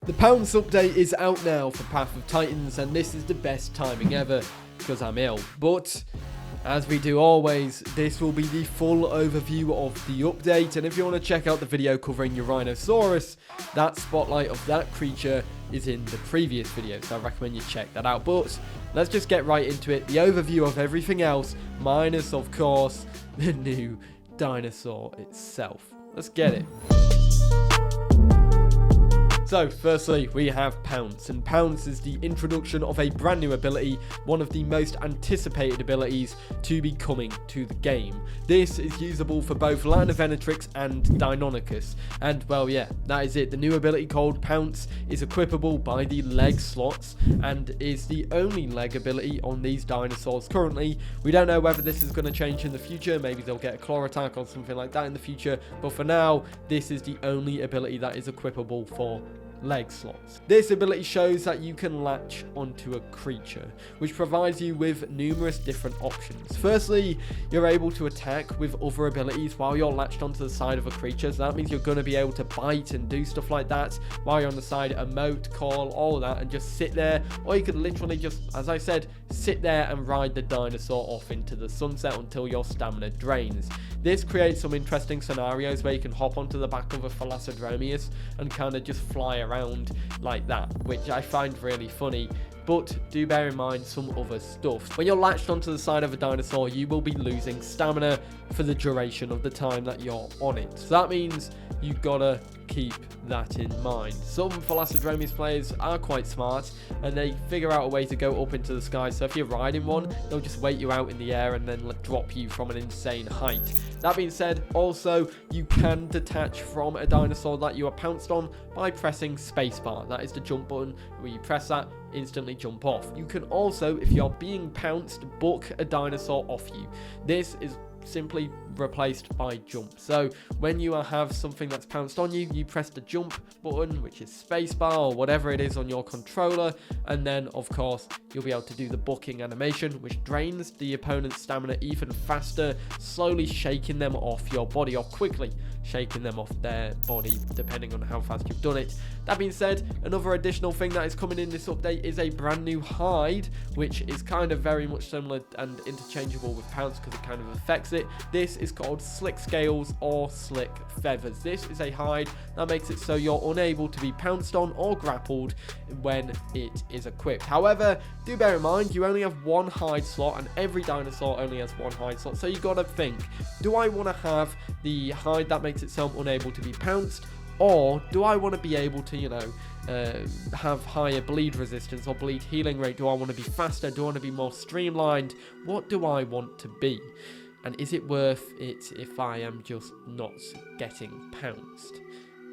The Pounce update is out now for Path of Titans, and this is the best timing ever because I'm ill. But as we do always, this will be the full overview of the update, and if you want to check out the video covering Eurhinosaurus, that spotlight of that creature is in the previous video, so I recommend you check that out. But let's just get right into it. The overview of everything else, minus of course the new dinosaur itself. Let's get it. So, firstly, we have Pounce, and Pounce is the introduction of a brand new ability, one of the most anticipated abilities to be coming to the game. This is usable for both Latinovenatrix and Deinonychus, and well, yeah, that is it. The new ability called Pounce is equipable by the leg slots, and is the only leg ability on these dinosaurs currently. We don't know whether this is going to change in the future, maybe they'll get a claw attack or something like that in the future, but for now, this is the only ability that is equipable for leg slots. This ability shows that you can latch onto a creature, which provides you with numerous different options. Firstly, you're able to attack with other abilities while you're latched onto the side of a creature, so that means you're going to be able to bite and do stuff like that while you're on the side, emote, call, all of that, and just sit there, or you could literally just, as I said, sit there and ride the dinosaur off into the sunset until your stamina drains. This creates some interesting scenarios where you can hop onto the back of a Thalassodromeus and kind of just fly around like that, which I find really funny. But do bear in mind some other stuff. When you're latched onto the side of a dinosaur, you will be losing stamina for the duration of the time that you're on it. So that means you've got to keep that in mind. Some Thalassodromeus players are quite smart, and they figure out a way to go up into the sky. So if you're riding one, they'll just wait you out in the air and then drop you from an insane height. That being said, also, you can detach from a dinosaur that you are pounced on by pressing spacebar. That is the jump button. Where you press that, instantly jump off. You can also, if you're being pounced, book a dinosaur off you. This is simply replaced by jump. So when you have something that's pounced on you, you press the jump button, which is spacebar or whatever it is on your controller, and then of course you'll be able to do the booking animation, which drains the opponent's stamina even faster, slowly shaking them off your body, or quickly shaking them off their body, depending on how fast you've done it. That being said, another additional thing that is coming in this update is a brand new hide, which is kind of very much similar and interchangeable with Pounce because it kind of affects it. This is called Slick Scales or Slick Feathers. This is a hide that makes it so you're unable to be pounced on or grappled when it is equipped. However, do bear in mind you only have one hide slot, and every dinosaur only has one hide slot, so you gotta think, do I want to have the hide that makes it so I'm unable to be pounced, or do I want to be able to, have higher bleed resistance or bleed healing rate? Do I want to be faster? Do I want to be more streamlined? What do I want to be? And is it worth it if I am just not getting pounced?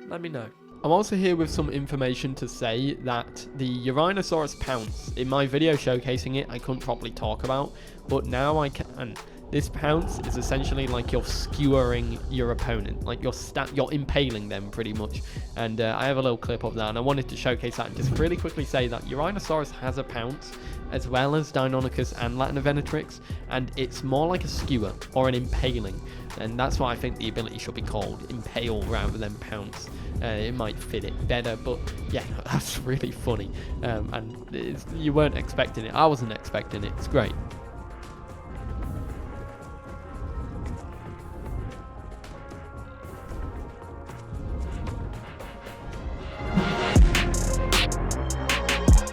Let me know. I'm also here with some information to say that the Eurhinosaurus Pounce, in my video showcasing it, I couldn't properly talk about, but now I can. This Pounce is essentially like you're skewering your opponent, like you're impaling them pretty much. And I have a little clip of that, and I wanted to showcase that and just really quickly say that Eurhinosaurus has a Pounce, as well as Deinonychus and Latinovenatrix, and it's more like a skewer or an impaling, and that's what I think the ability should be called, impale rather than Pounce. It might fit it better, but yeah, that's really funny, and you weren't expecting it. I wasn't expecting it. It's great.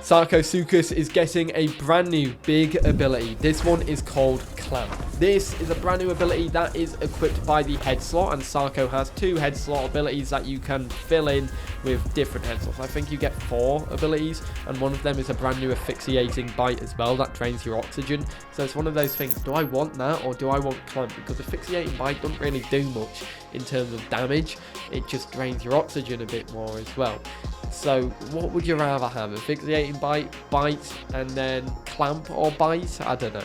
Sarcosuchus is getting a brand new big ability. This one is called Clamp. This is a brand new ability that is equipped by the head slot, and Sarco has 2 head slot abilities that you can fill in with different head slots. I think you get 4 abilities, and one of them is a brand new asphyxiating bite as well that drains your oxygen. So it's one of those things, do I want that or do I want Clamp? Because asphyxiating bite doesn't really do much in terms of damage, it just drains your oxygen a bit more as well. So what would you rather have? Asphyxiating bite, and then Clamp or bite? I don't know.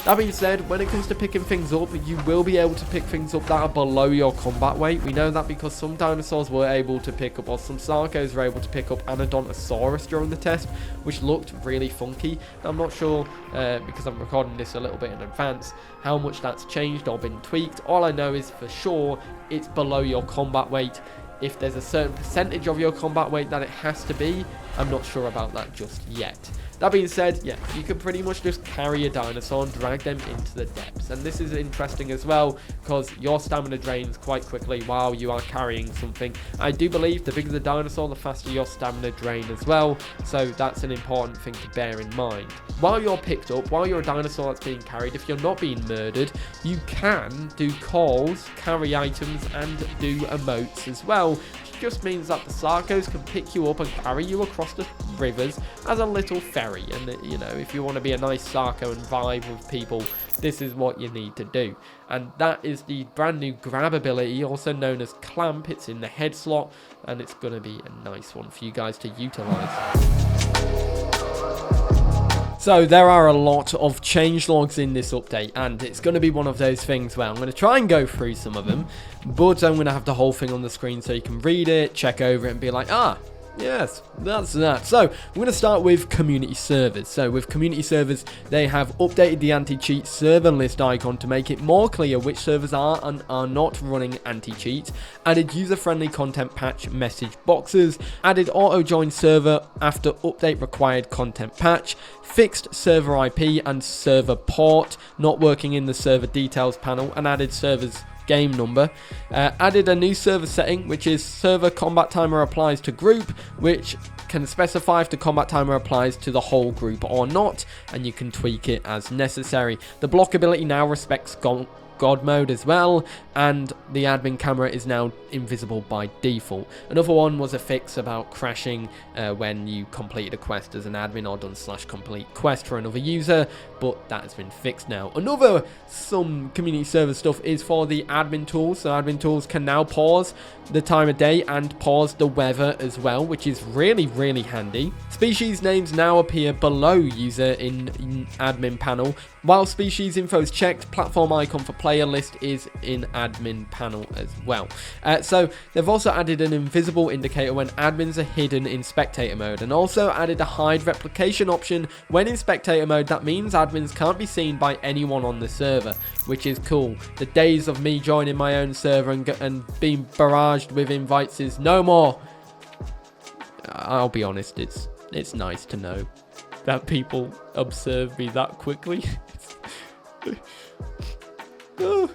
That being said, when it comes to picking things up, you will be able to pick things up that are below your combat weight. We know that because some dinosaurs were able to pick up, or some Sarcos were able to pick up Anodontosaurus during the test, which looked really funky. I'm not sure, because I'm recording this a little bit in advance, how much that's changed or been tweaked. All I know is for sure it's below your combat weight. If there's a certain percentage of your combat weight that it has to be, I'm not sure about that just yet. That being said, yeah, you can pretty much just carry a dinosaur and drag them into the depths. And this is interesting as well, because your stamina drains quite quickly while you are carrying something. I do believe the bigger the dinosaur, the faster your stamina drain as well. So that's an important thing to bear in mind. While you're picked up, while you're a dinosaur that's being carried, if you're not being murdered, you can do calls, carry items, and do emotes as well. Just means that the Sarcos can pick you up and carry you across the rivers as a little ferry. And you know, if you want to be a nice Sarco and vibe with people, this is what you need to do. And that is the brand new grab ability, also known as clamp. It's in the head slot, and it's going to be a nice one for you guys to utilize. So there are a lot of changelogs in this update, and it's going to be one of those things where I'm going to try and go through some of them, but I'm going to have the whole thing on the screen so you can read it, check over it, and be like, yes, that's that. So we're going to start with community servers. So with community servers, they have updated the anti-cheat server list icon to make it more clear which servers are and are not running anti-cheat, added user-friendly content patch message boxes, added auto-join server after update required content patch, fixed server IP and server port not working in the server details panel, and added servers game number, added a new server setting, which is server combat timer applies to group, which can specify if the combat timer applies to the whole group or not, and you can tweak it as necessary. The block ability now respects God mode as well, and the admin camera is now invisible by default. Another one was a fix about crashing when you completed a quest as an admin or done /complete quest for another user, but that has been fixed now. Some community server stuff is for the admin tools. So admin tools can now pause the time of day and pause the weather as well, which is really, really handy. Species names now appear below user in admin panel. While species info is checked, platform icon for player list is in admin panel as well. So they've also added an invisible indicator when admins are hidden in spectator mode, and also added a hide replication option when in spectator mode. That means admins can't be seen by anyone on the server, which is cool. The days of me joining my own server and being barraged with invites is no more. I'll be honest, it's nice to know that people observe me that quickly. Oh,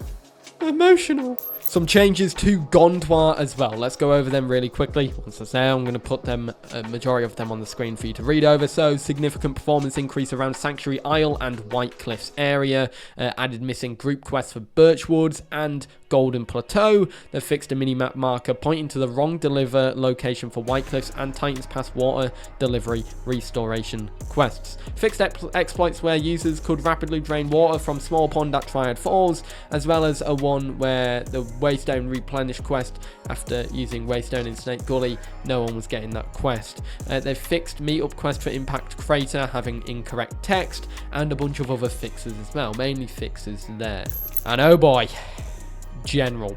emotional. Some changes to Gondwa as well. Let's go over them really quickly. Once I say, I'm going to put them, a majority of them on the screen for you to read over. So, significant performance increase around Sanctuary Isle and White Cliffs area. Added missing group quests for Birchwoods and Golden Plateau. They fixed a minimap marker pointing to the wrong deliver location for White Cliffs and Titans Pass water delivery restoration quests. Fixed exploits where users could rapidly drain water from small pond at Triad Falls, as well as a one where the Waystone replenish quest after using Waystone in Snake Gully, no one was getting that quest. They've fixed meetup quest for Impact Crater having incorrect text, and a bunch of other fixes as well, mainly fixes there. And oh boy, general,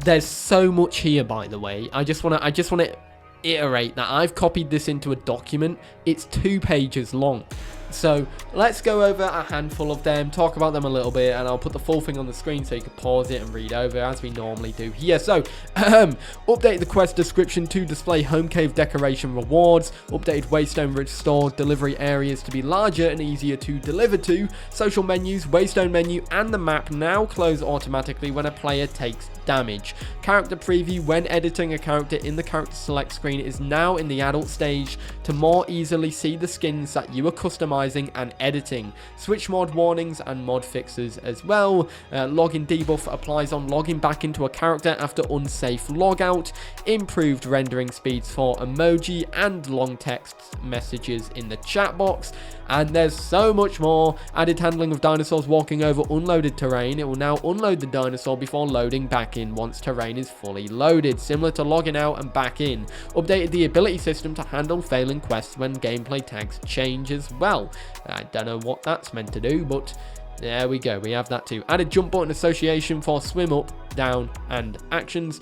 there's so much here. By the way, I just want to iterate that I've copied this into a document. It's 2 pages long. So let's go over a handful of them, talk about them a little bit, and I'll put the full thing on the screen so you can pause it and read over as we normally do here. So, update the quest description to display home cave decoration rewards, updated Waystone restored delivery areas to be larger and easier to deliver to, social menus, Waystone menu, and the map now close automatically when a player takes damage. Character preview when editing a character in the character select screen is now in the adult stage to more easily see the skins that you are customizing and editing. Switch mod warnings and mod fixes as well. Login debuff applies on logging back into a character after unsafe logout. Improved rendering speeds for emoji and long text messages in the chat box. And there's so much more. Added handling of dinosaurs walking over unloaded terrain. It will now unload the dinosaur before loading back in once terrain is fully loaded, similar to logging out and back in. Updated the ability system to handle failing quests when gameplay tags change as well. I don't know what that's meant to do, but there we go. We have that too. Added jump button association for swim up, down, and actions.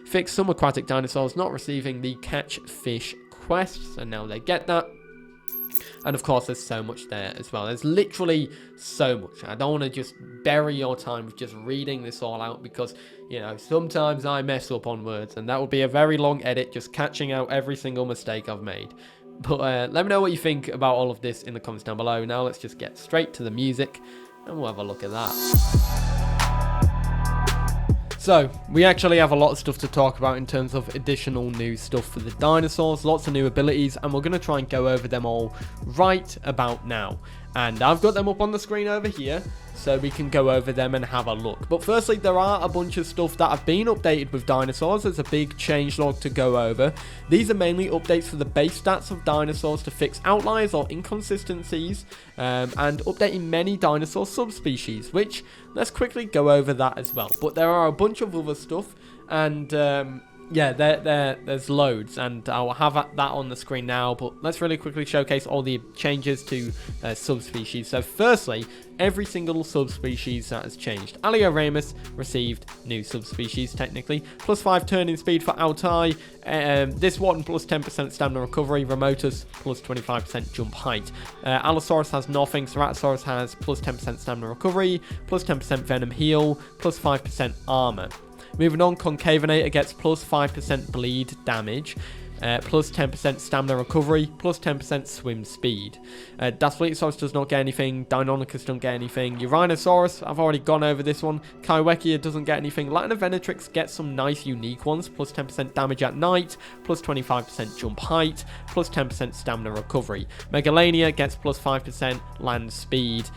Fixed some aquatic dinosaurs not receiving the catch fish quests, and now they get that. And of course, there's so much there as well. There's literally so much. I don't want to just bury your time with just reading this all out because, you know, sometimes I mess up on words and that would be a very long edit just catching out every single mistake I've made. But let me know what you think about all of this in the comments down below. Now let's just get straight to the music and we'll have a look at that. So, we actually have a lot of stuff to talk about in terms of additional new stuff for the dinosaurs, lots of new abilities, and we're going to try and go over them all right about now. And I've got them up on the screen over here, so we can go over them and have a look. But firstly, there are a bunch of stuff that have been updated with dinosaurs. There's a big changelog to go over. These are mainly updates for the base stats of dinosaurs to fix outliers or inconsistencies, and updating many dinosaur subspecies, which let's quickly go over that as well. But there are a bunch of other stuff, and yeah, there's loads, and I'll have that on the screen now, but let's really quickly showcase all the changes to subspecies. So firstly, every single subspecies that has changed. Alderon received new subspecies, technically. +5 turning speed for Altai. This one plus 10% stamina recovery. Remotus plus 25% jump height. Allosaurus has nothing. Ceratosaurus has plus 10% stamina recovery, plus 10% venom heal, plus 5% armor. Moving on, Concavenator gets plus 5% bleed damage, plus 10% stamina recovery, plus 10% swim speed. Daspletosaurus does not get anything. Deinonychus don't get anything. Eurhinosaurus, I've already gone over this one. Kaiwekia doesn't get anything. Latinovenatrix gets some nice unique ones, plus 10% damage at night, plus 25% jump height, plus 10% stamina recovery. Megalania gets plus 5% land speed,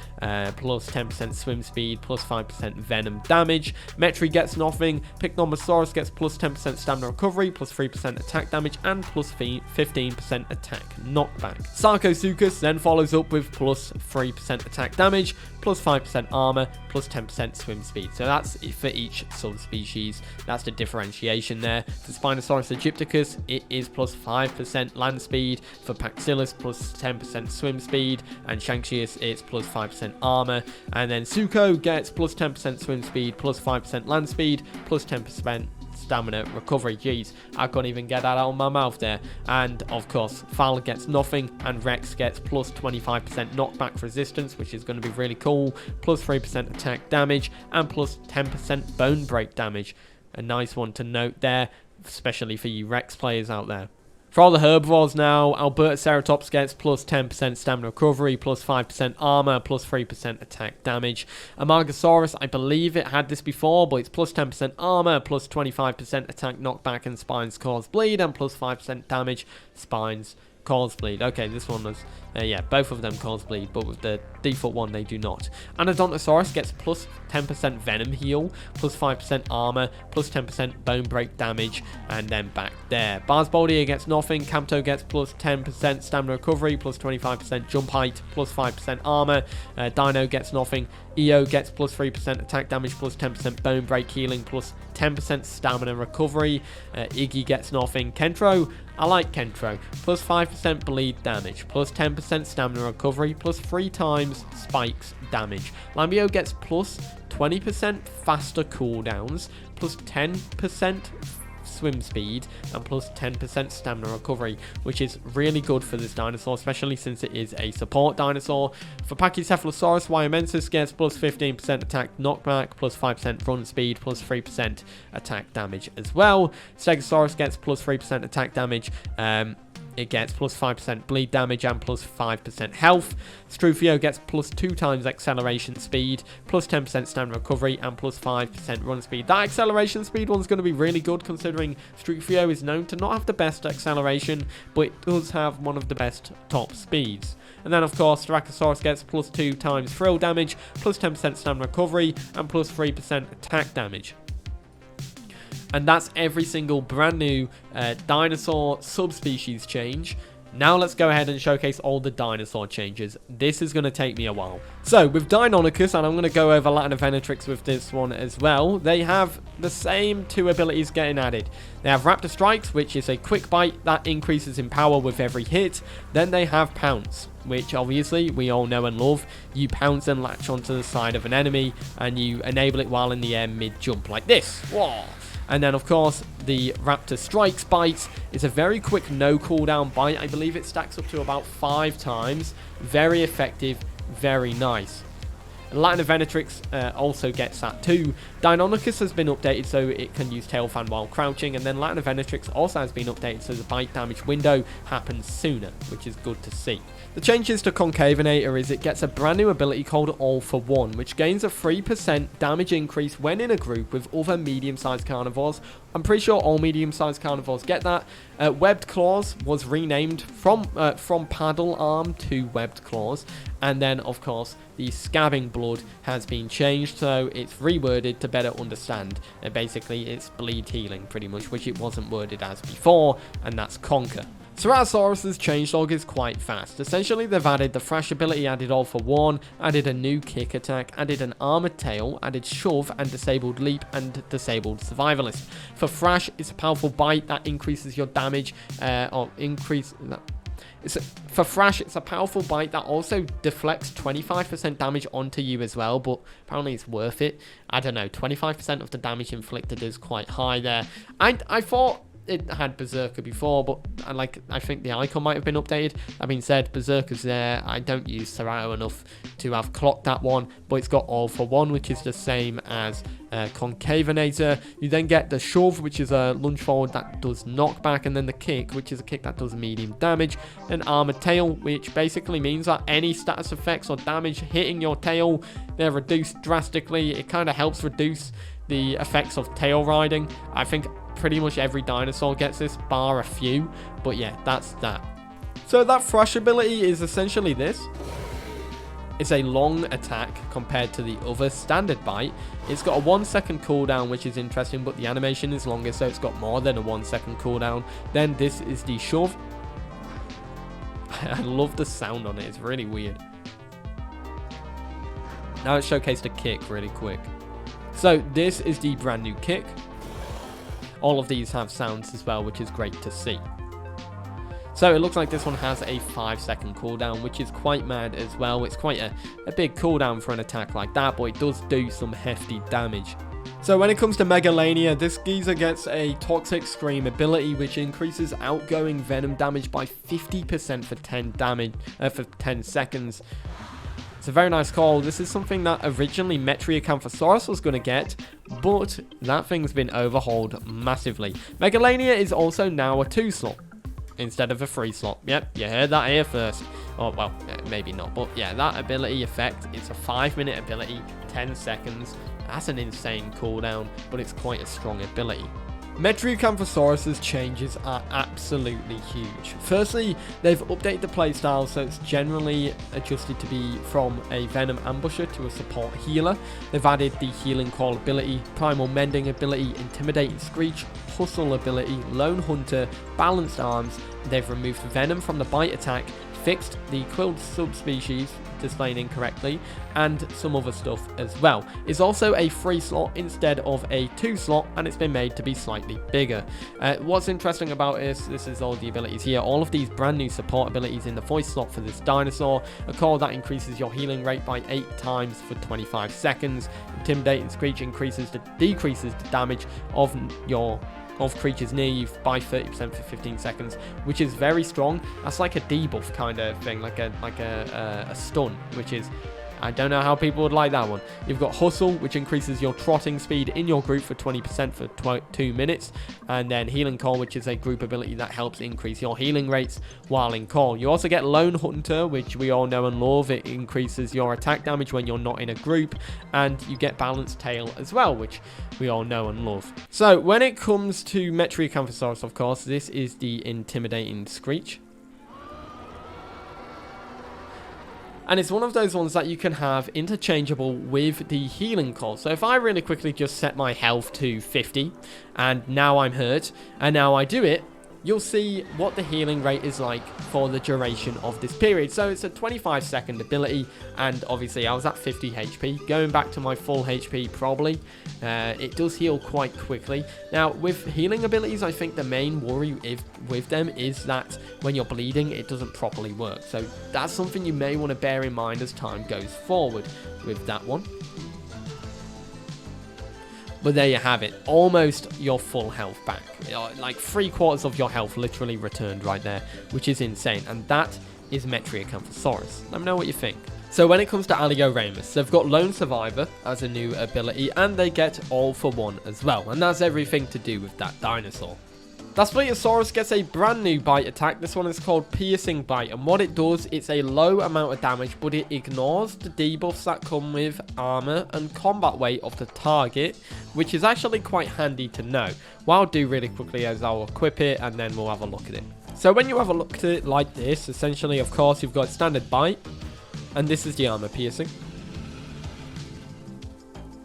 plus 10% swim speed, plus 5% venom damage. Metri gets nothing. Picnomosaurus gets plus 10% stamina recovery, plus 3% attack damage, and plus 15% attack knockback. Sarcosuchus then follows up with plus 3% attack damage, plus 5% armor, plus 10% swim speed. So that's it for each subspecies. That's the differentiation there. For Spinosaurus aegypticus, it is plus 5% land speed. For Paxillus, plus 10% swim speed. And Shanxius, it's plus 5% armor. And then Suko gets plus 10% swim speed, plus 5% land speed, plus 10% stamina recovery. Jeez, I couldn't even get that out of my mouth there. And of course, Fal gets nothing, and Rex gets plus 25% knockback resistance, which is going to be really cool, plus 3% attack damage, and plus 10% bone break damage. A nice one to note there, especially for you Rex players out there. For all the herbivores now, Albertoceratops gets plus 10% stamina recovery, plus 5% armor, plus 3% attack damage. Amargasaurus, I believe it had this before, but it's plus 10% armor, plus 25% attack knockback and spines cause bleed, and plus 5% damage, spines cause bleed. Okay, this one was, yeah, both of them cause bleed, but with the default one, they do not. Anodontosaurus gets plus 10% venom heal, plus 5% armor, plus 10% bone break damage, and then back there. Barsboldia gets nothing. Campto gets plus 10% stamina recovery, plus 25% jump height, plus 5% armor. Dino gets nothing. Eo gets plus 3% attack damage, plus 10% bone break healing, plus 10% stamina recovery. Iggy gets nothing. Kentro, I like Kentro. Plus 5% bleed damage, plus 10% stamina recovery, plus 3 times spikes damage. Lambio gets plus 20% faster cooldowns, plus 10% swim speed, and plus 10% stamina recovery, which is really good for this dinosaur, especially since it is a support dinosaur. For Pachycephalosaurus, Wyomensis gets plus 15% attack knockback, plus 5% run speed, plus 3% attack damage as well. Stegosaurus gets plus 3% attack damage. It gets plus 5% bleed damage and plus 5% health. Struthio gets plus 2 times acceleration speed, plus 10% stamina recovery, and plus 5% run speed. That acceleration speed one's going to be really good, considering Struthio is known to not have the best acceleration, but it does have one of the best top speeds. And then, of course, Styracosaurus gets plus 2 times thrill damage, plus 10% stamina recovery, and plus 3% attack damage. And that's every single brand new dinosaur subspecies change. Now let's go ahead and showcase all the dinosaur changes. This is going to take me a while. So with Deinonychus, and I'm going to go over Latinovenatrix with this one as well, they have the same 2 abilities getting added. They have Raptor Strikes, which is a quick bite that increases in power with every hit. Then they have Pounce, which obviously we all know and love. You pounce and latch onto the side of an enemy, and you enable it while in the air mid-jump like this. Whoa. And then, of course, the Raptor Strikes bite is a very quick no cooldown bite. I believe it stacks up to about 5 times. Very effective, very nice. Latin Venatrix also gets that too. Deinonychus has been updated so it can use Tail Fan while crouching, and then Latin Venatrix also has been updated so the bite damage window happens sooner, which is good to see. The changes to Concavenator is it gets a brand new ability called All for One, which gains a 3% damage increase when in a group with other medium-sized carnivores. I'm pretty sure all medium-sized carnivores get that. Webbed Claws was renamed from Paddle Arm to Webbed Claws. And then, of course, the Scabbing Blood has been changed, so it's reworded to better understand. Basically, it's bleed healing, pretty much, which it wasn't worded as before, and that's Conquer. Ceratosaurus's changelog is quite fast. Essentially, they've added the Thrash ability, added All for One, added a new kick attack, added an armored tail, added shove and disabled leap and disabled survivalist. For Thrash, it's a powerful bite that increases your damage, for Thrash, it's a powerful bite that also deflects 25% damage onto you as well, but apparently it's worth it. I don't know, 25% of the damage inflicted is quite high there. I thought it had Berserker before, but I think the icon might have been updated. That being said, Berserker's there. I don't use Cerato enough to have clocked that one, but it's got All for One, which is the same as Concavenator. You then get the Shove, which is a lunge forward that does knockback, and then the Kick, which is a kick that does medium damage, and Armored Tail, which basically means that any status effects or damage hitting your tail, they're reduced drastically. It kind of helps reduce the effects of tail riding. I think pretty much every dinosaur gets this, bar a few, but yeah, that's that. So that Thrash ability is essentially this. It's a long attack compared to the other standard bite. It's got a 1 second cooldown, which is interesting, but the animation is longer, so it's got more than a 1 second cooldown. Then this is the Shove. I love the sound on it, it's really weird. Now let's showcase the Kick really quick. So this is the brand new Kick. All of these have sounds as well, which is great to see. So it looks like this one has a 5 second cooldown, which is quite mad as well. It's quite a big cooldown for an attack like that, but it does do some hefty damage. So when it comes to Megalania, this geezer gets a Toxic Scream ability, which increases outgoing venom damage by 50% for 10 seconds. It's a very nice call. This is something that originally Metriacanthosaurus was going to get, but that thing's been overhauled massively. Megalania is also now a 2 slot instead of a 3 slot. Yep, you heard that here first. Oh, well, maybe not, but yeah, that ability effect, it's a 5-minute ability, 10 seconds. That's an insane cooldown, but it's quite a strong ability. Metriacanthosaurus's changes are absolutely huge. Firstly, they've updated the playstyle so it's generally adjusted to be from a Venom Ambusher to a support healer. They've added the Healing Call ability, Primal Mending ability, Intimidating Screech, Hustle ability, Lone Hunter, Balanced Arms. They've removed Venom from the bite attack, fixed the Quilled subspecies displaying incorrectly, and some other stuff as well. It's also a 3 slot instead of a 2 slot, and it's been made to be slightly bigger. What's interesting about this is all the abilities here. All of these brand new support abilities in the voice slot for this dinosaur. A call that increases your healing rate by 8 times for 25 seconds. Intimidating Screech decreases the damage of creatures near you by 30% for 15 seconds, which is very strong. That's like a debuff kind of thing, like a stun, which is, I don't know how people would like that one. You've got Hustle, which increases your trotting speed in your group for 20% for 2 minutes. And then Healing Call, which is a group ability that helps increase your healing rates while in call. You also get Lone Hunter, which we all know and love. It increases your attack damage when you're not in a group. And you get Balanced Tail as well, which we all know and love. So when it comes to Metriacanthosaurus, of course, this is the Intimidating Screech. And it's one of those ones that you can have interchangeable with the Healing Call. So if I really quickly just set my health to 50, and now I'm hurt, and now I do it, you'll see what the healing rate is like for the duration of this period. So it's a 25-second ability, and obviously I was at 50 HP. Going back to my full HP probably, it does heal quite quickly. Now, with healing abilities, I think the main worry with them is that when you're bleeding, it doesn't properly work. So that's something you may want to bear in mind as time goes forward with that one. But there you have it, almost your full health back. Like 3/4 of your health literally returned right there, which is insane. And that is Metriacanthosaurus. Let me know what you think. So when it comes to Alderon, they've got Lone Survivor as a new ability, and they get All for One as well. And that's everything to do with that dinosaur. That Spleniosaurus gets a brand new bite attack. This one is called Piercing Bite, and what it does, it's a low amount of damage, but it ignores the debuffs that come with armor and combat weight of the target, which is actually quite handy to know. What I'll do really quickly is I'll equip it, and then we'll have a look at it. So when you have a look at it like this, essentially, of course, you've got standard bite, and this is the armor piercing.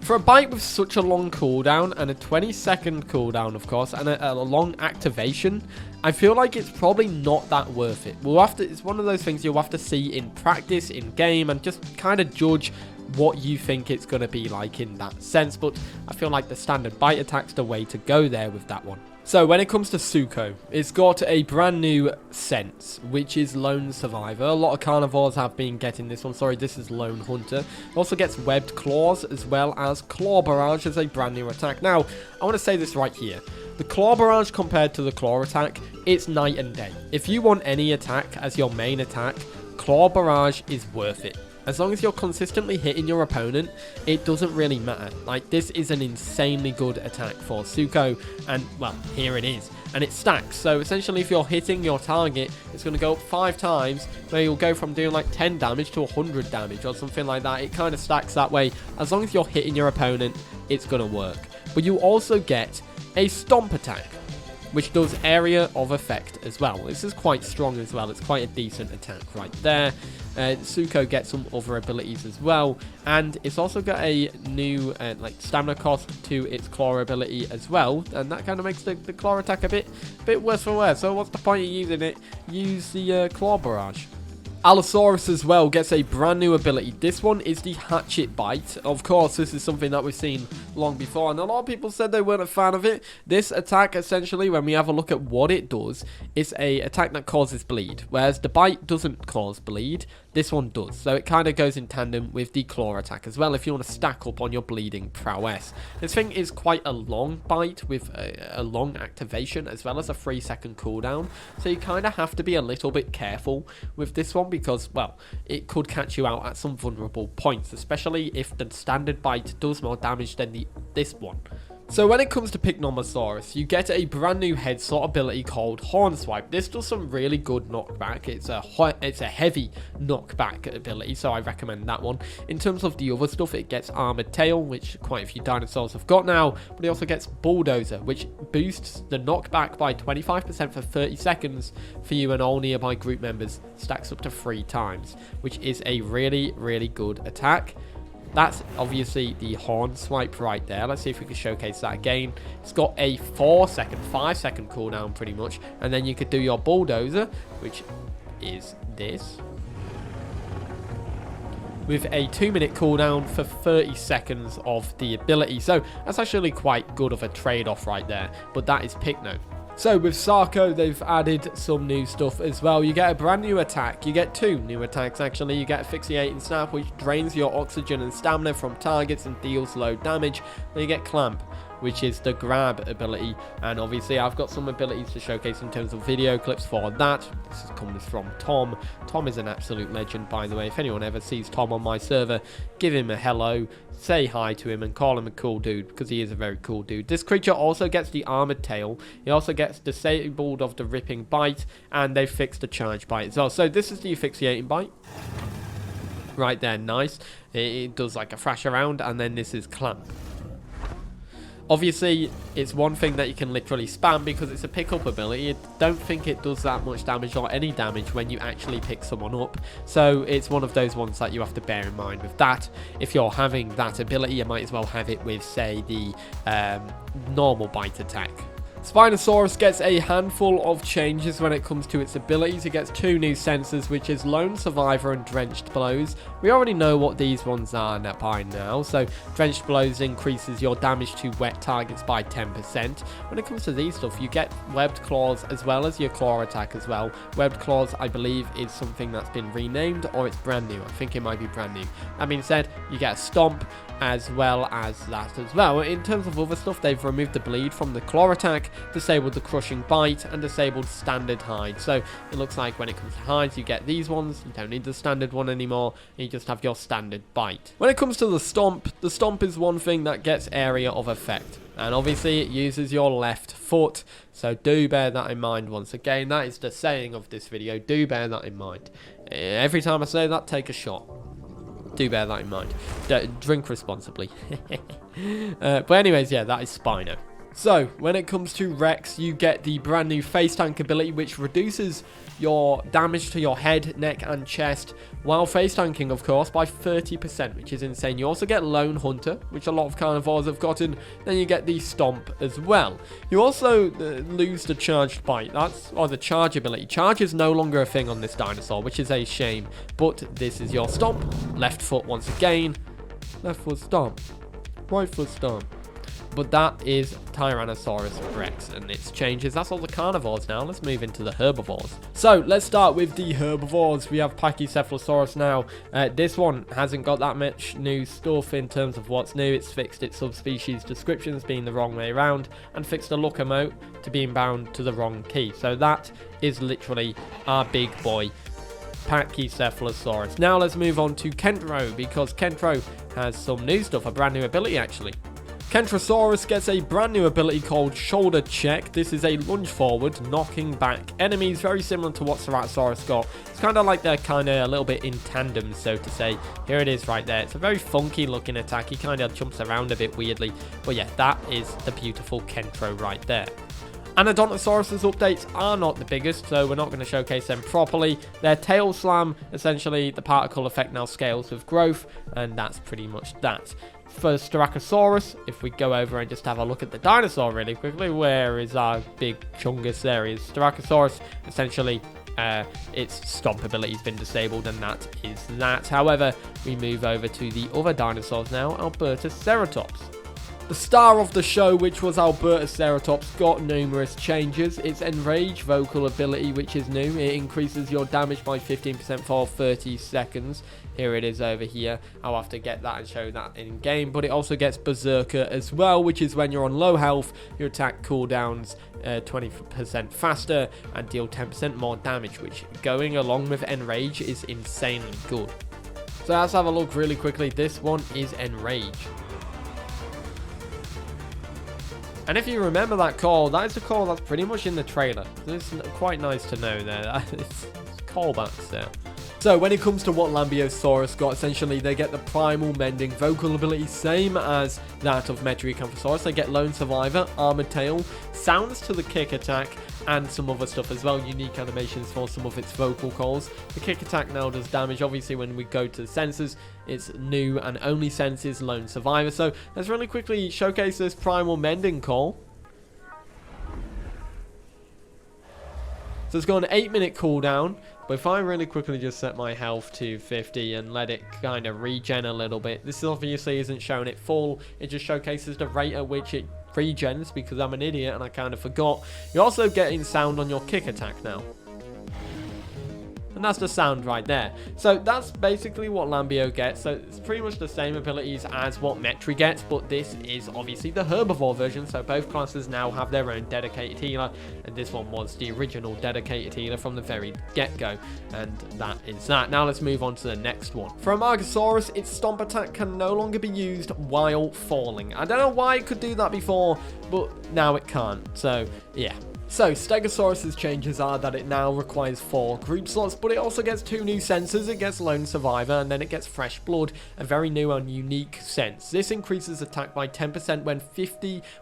For a bite with such a long cooldown and a 20-second cooldown, of course, and a long activation, I feel like it's probably not that worth it. It's one of those things you'll have to see in practice, in game, and just kind of judge what you think it's going to be like in that sense. But I feel like the standard bite attack's the way to go there with that one. So when it comes to Suko, it's got a brand new sense, which is Lone Survivor. A lot of carnivores have been getting this one. Sorry, this is Lone Hunter. It also gets Webbed Claws as well as Claw Barrage as a brand new attack. Now, I want to say this right here. The Claw Barrage compared to the Claw attack, it's night and day. If you want any attack as your main attack, Claw Barrage is worth it. As long as you're consistently hitting your opponent, it doesn't really matter. Like, this is an insanely good attack for Suko, and, well, here it is. And it stacks, so essentially if you're hitting your target, it's going to go up 5 times, where you'll go from doing like 10 damage to 100 damage or something like that. It kind of stacks that way. As long as you're hitting your opponent, it's going to work. But you also get a Stomp attack, which does area of effect as well. This is quite strong as well. It's quite a decent attack right there. Suko gets some other abilities as well, and it's also got a new like stamina cost to its claw ability as well, and that kind of makes the claw attack a bit worse for wear. So what's the point of using it? Use the claw barrage. Allosaurus as well gets a brand new ability. This one is the Hatchet Bite. Of course, this is something that we've seen long before, and a lot of people said they weren't a fan of it. This attack, essentially, when we have a look at what it does, it's a attack that causes bleed, whereas the bite doesn't cause bleed. This one does, so it kind of goes in tandem with the claw attack as well if you want to stack up on your bleeding prowess. This thing is quite a long bite with a long activation as well as a 3-second cooldown, so you kind of have to be a little bit careful with this one because, well, it could catch you out at some vulnerable points, especially if the standard bite does more damage than this one. So when it comes to Pycnomosaurus, you get a brand new head slot ability called Hornswipe. This does some really good knockback. It's a heavy knockback ability, so I recommend that one. In terms of the other stuff, it gets Armored Tail, which quite a few dinosaurs have got now, but it also gets Bulldozer, which boosts the knockback by 25% for 30 seconds for you and all nearby group members, stacks up to 3 times, which is a really, really good attack. That's obviously the Hornswipe right there. Let's see if we can showcase that again. It's got a 4-second, 5-second cooldown pretty much. And then you could do your Bulldozer, which is this, with a 2-minute cooldown for 30 seconds of the ability. So that's actually quite good of a trade-off right there. But that is Pycno. So with Sarco, they've added some new stuff as well. You get a brand new attack. You get 2 new attacks, actually. You get Asphyxiating Snap, which drains your oxygen and stamina from targets and deals low damage. Then you get Clamp, which is the grab ability. And obviously, I've got some abilities to showcase in terms of video clips for that. This is coming from Tom. Tom is an absolute legend, by the way. If anyone ever sees Tom on my server, give him a hello. Say hi to him and call him a cool dude, because he is a very cool dude. This creature also gets the Armored Tail. He also gets disabled of the Ripping Bite, and they fixed the Charge Bite as well. So this is the Asphyxiating Bite. Right there, nice. It does like a thrash around, and then this is Clamp. Obviously, it's one thing that you can literally spam because it's a pick-up ability. I don't think it does that much damage or any damage when you actually pick someone up. So it's one of those ones that you have to bear in mind with that. If you're having that ability, you might as well have it with, say, the normal bite attack. Spinosaurus gets a handful of changes when it comes to its abilities. It gets 2 new sensors, which is Lone Survivor and Drenched Blows. We already know what these ones are by now. So Drenched Blows increases your damage to wet targets by 10%. When it comes to these stuff, you get Webbed Claws as well as your Claw attack as well. Webbed Claws, I believe, is something that's been renamed, or it's brand new. I think it might be brand new. That being said, you get a Stomp as well as that as well. In terms of other stuff, they've removed the bleed from the Claw attack, disabled the Crushing Bite, and disabled Standard Hide. So it looks like when it comes to hides, you get these ones. You don't need the standard one anymore. You just have your Standard Bite. When it comes to the Stomp is one thing that gets area of effect. And obviously it uses your left foot. So do bear that in mind once again. That is the saying of this video. Do bear that in mind. Every time I say that, take a shot. Do bear that in mind. Drink responsibly. But anyways, yeah, that is Spino. So, when it comes to Rex, you get the brand new Face Tank ability, which reduces your damage to your head, neck, and chest, while face tanking, of course, by 30%, which is insane. You also get Lone Hunter, which a lot of carnivores have gotten. Then you get the Stomp as well. You also lose the Charged Bite, or the Charge ability. Charge is no longer a thing on this dinosaur, which is a shame. But this is your Stomp. Left foot once again. Left foot Stomp. Right foot Stomp. But that is Tyrannosaurus Rex and its changes. That's all the carnivores now. Let's move into the herbivores. So let's start with the herbivores. We have Pachycephalosaurus now. This one hasn't got that much new stuff in terms of what's new. It's fixed its subspecies descriptions being the wrong way around and fixed the look emote to being bound to the wrong key. So that is literally our big boy Pachycephalosaurus. Now let's move on to Kentro, because Kentro has some new stuff, a brand new ability actually. Kentrosaurus gets a brand new ability called Shoulder Check. This is a lunge forward, knocking back enemies, very similar to what Ceratosaurus got. It's kind of like they're kind of a little bit in tandem, so to say. Here it is right there. It's a very funky looking attack. He kind of jumps around a bit weirdly. But yeah, that is the beautiful Kentro right there. Anodontosaurus's updates are not the biggest, so we're not going to showcase them properly. Their tail slam, essentially the particle effect now scales with growth, and that's pretty much that. For Styracosaurus, if we go over and just have a look at the dinosaur really quickly, where is our big chungus? There is Styracosaurus. Essentially, its Stomp ability has been disabled, and that is that. However, we move over to the other dinosaurs now, Albertoceratops. The star of the show, which was Albertoceratops, got numerous changes. Its Enrage vocal ability, which is new, it increases your damage by 15% for 30 seconds. Here it is over here. I'll have to get that and show that in game. But it also gets Berserker as well, which is when you're on low health, your attack cooldowns 20% faster and deal 10% more damage, which going along with Enrage is insanely good. So let's have a look really quickly. This one is Enrage. And if you remember that call, that is a call that's pretty much in the trailer. It's quite nice to know there. It's callbacks there. So when it comes to what Lambeosaurus got, essentially they get the Primal Mending vocal ability, same as that of Metriacanthosaurus. They get Lone Survivor, Armored Tail, sounds to the kick attack, and some other stuff as well, unique animations for some of its vocal calls. The kick attack now does damage. Obviously when we go to the sensors, it's new and only senses Lone Survivor. So let's really quickly showcase this Primal Mending call. So it's got an 8-minute cooldown, but if I really quickly just set my health to 50 and let it kind of regen a little bit, this obviously isn't showing it full, it just showcases the rate at which it regens, because I'm an idiot and I kind of forgot. You're also getting sound on your kick attack now. And that's the sound right there. So that's basically what Lambeo gets. So it's pretty much the same abilities as what Metri gets, but this is obviously the herbivore version. So both classes now have their own dedicated healer, and this one was the original dedicated healer from the very get-go. And that is that. Now let's move on to the next one. For Amargasaurus, its Stomp attack can no longer be used while falling. I don't know why it could do that before, but now it can't. So yeah. So, Stegosaurus's changes are that it now requires 4 group slots, but it also gets 2 new senses. It gets Lone Survivor, and then it gets Fresh Blood, a very new and unique sense. This increases attack by 10%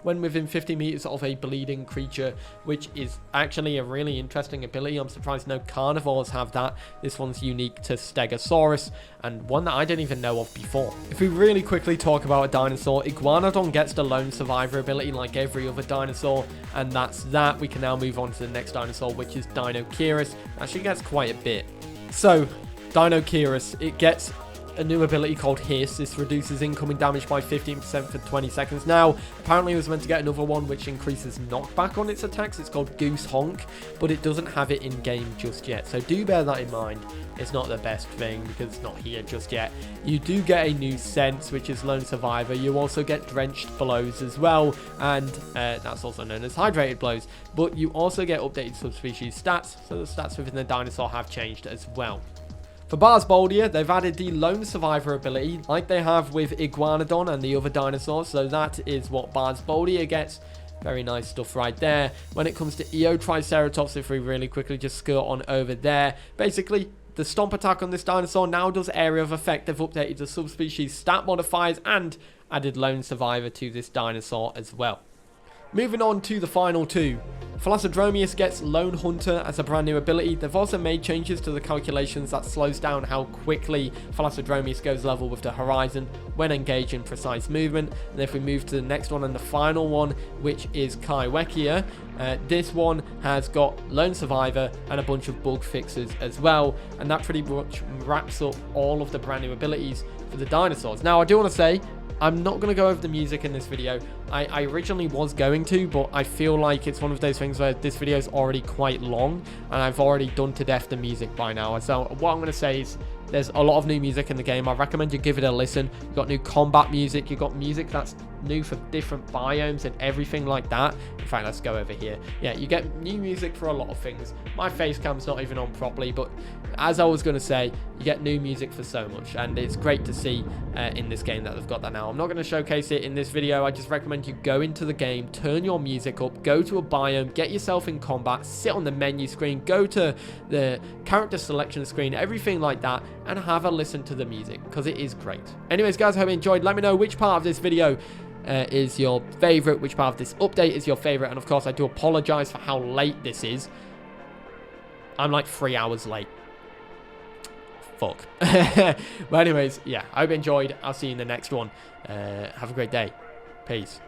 when within 50 meters of a bleeding creature, which is actually a really interesting ability. I'm surprised no carnivores have that. This one's unique to Stegosaurus, and one that I didn't even know of before. If we really quickly talk about a dinosaur, Iguanodon gets the Lone Survivor ability like every other dinosaur, and that's that. We can now move on to the next dinosaur, which is Dino-Kyrus. Actually gets quite a bit. So, Dino-Kyrus, it gets a new ability called Hiss. This reduces incoming damage by 15% for 20 seconds. Now, apparently it was meant to get another one which increases knockback on its attacks. It's called Goose Honk, but it doesn't have it in game just yet. So do bear that in mind. It's not the best thing because it's not here just yet. You do get a new sense, which is Lone Survivor. You also get Drenched Blows as well, and that's also known as Hydrated Blows. But you also get updated subspecies stats, so the stats within the dinosaur have changed as well. For Barsboldia, they've added the Lone Survivor ability, like they have with Iguanodon and the other dinosaurs, so that is what Barsboldia gets. Very nice stuff right there. When it comes to Eotriceratops, if we really quickly just skirt on over there, basically, the Stomp attack on this dinosaur now does area of effect. They've updated the subspecies stat modifiers and added Lone Survivor to this dinosaur as well. Moving on to the final 2. Philosophromius gets Lone Hunter as a brand new ability. They've also made changes to the calculations that slows down how quickly Philosophromius goes level with the horizon when engaged in precise movement. And if we move to the next one and the final one, which is Kaiwekia, this one has got Lone Survivor and a bunch of bug fixes as well. And that pretty much wraps up all of the brand new abilities for the dinosaurs. Now, I do want to say, I'm not going to go over the music in this video. I originally was going to, but I feel like it's one of those things where this video is already quite long, and I've already done to death the music by now. So what I'm going to say is there's a lot of new music in the game. I recommend you give it a listen. You've got new combat music. You've got music that's new for different biomes and everything like that. In fact, let's go over here. Yeah, you get new music for a lot of things. My face cam's not even on properly, but as I was going to say, you get new music for so much, and it's great to see in this game that they've got that now. I'm not going to showcase it in this video. I just recommend you go into the game, turn your music up, go to a biome, get yourself in combat, sit on the menu screen, go to the character selection screen, everything like that, and have a listen to the music, because it is great. Anyways, guys, I hope you enjoyed. Let me know which part of this video is your favorite, which part of this update is your favorite, and of course I do apologize for how late this is. I'm like 3 hours late. Fuck. But anyways, yeah, I hope you enjoyed. I'll see you in the next one. Have a great day. Peace.